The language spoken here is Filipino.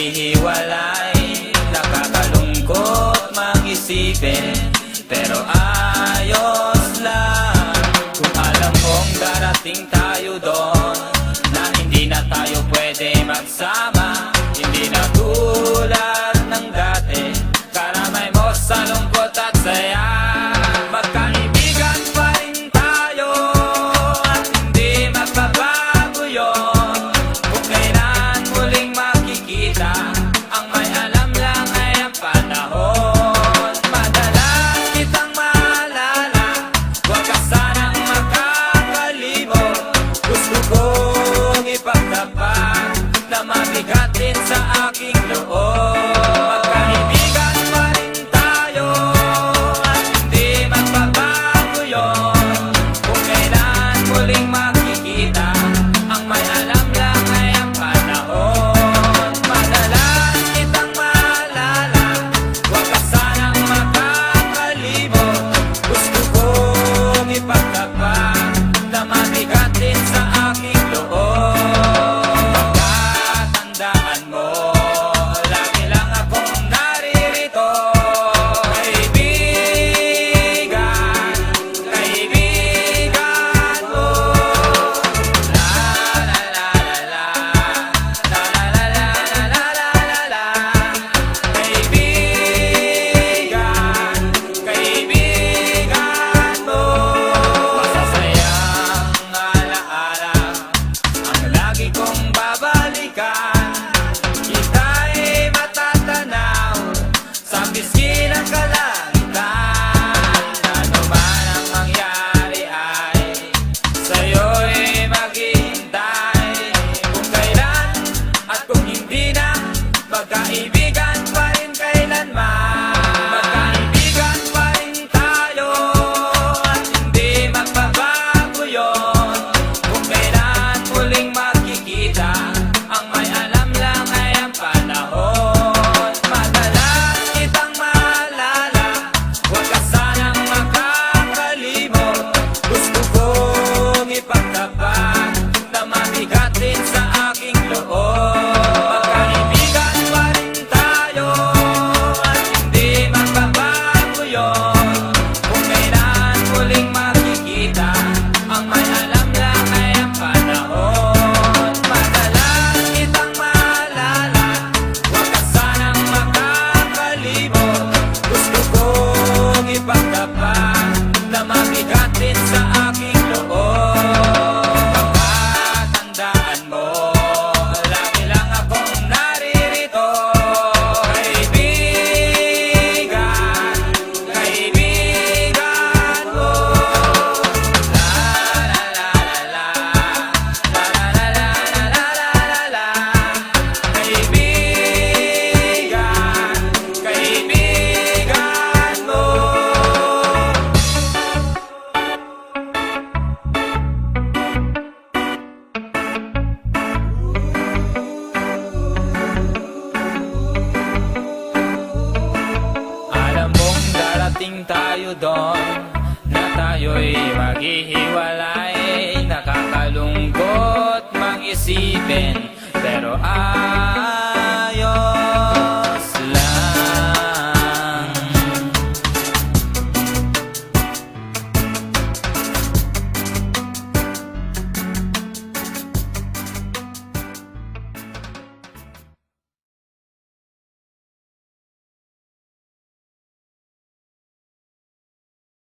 maghihiwalay. Nakakalungkot mag-isipin, pero ayos lang. Kung alam kong darating tayo doon, na hindi na tayo pwede magsama. Hindi na tulad ng dati, karamay mo sa lungkot at saya. Magkaibigan pa rin tayo, at hindi magbabago yun. Kung kailan muling makikita, ang may alam lang ay ang panahon. Madalas kitang maalala, huwag ka sanang makakalimot. Gusto kong ipagtapat na mabigat din sa aking loob. Magkaibigan pa rin tayo, at hindi magbabago yun. Kung kailan muling makikita, ang may alam lang ay ang panahon. Madalas kitang maalala, huwag ka sanang makakalimot. Gusto kong ipagtapat na mabigat din sa aking loob. Pagkatandaan mo, lagi lang akong naririto. Kaibigan, kaibigan mo. La la la la la, la la la la la la la. Kaibigan, kaibigan mo. Masasayang alaala ang lagi kong babalikan. Kita'y matatanaw sa pisngi ng kalangitan. Ano man ang mangyari ay sa'yo'y maghihintay. Kung kailan at kung hindi na, magkaibigan pa rin kailanman. Magkaibigan pa rin tayo, at hindi magbabago yun. Kung kailan muling makikita, ang may alam lang ay ang panahon. Madalas kitang maalala, huwag ka sanang makakalimot. Gusto kong ipagtapat na mabigat din sa aking loob. Magkaibigan pa rin tayo, at hindi magbabago yun. Kung kailan muling makikita, ang may alam lang ay ang panahon. Madalas kitang maalala, huwag ka sanang makakalimot. Gusto kong ipagtapat na mabigat din sa aking loob. Pagkatandaan mo, lagi lang akong naririto. Kaibigan, kaibigan mo. La la la la la, la la la la la la la. Kaibigan, kaibigan mo. Alam mong darating tayo doon, na tayo'y maghihiwalay. Nakakalungkot mag-isipin,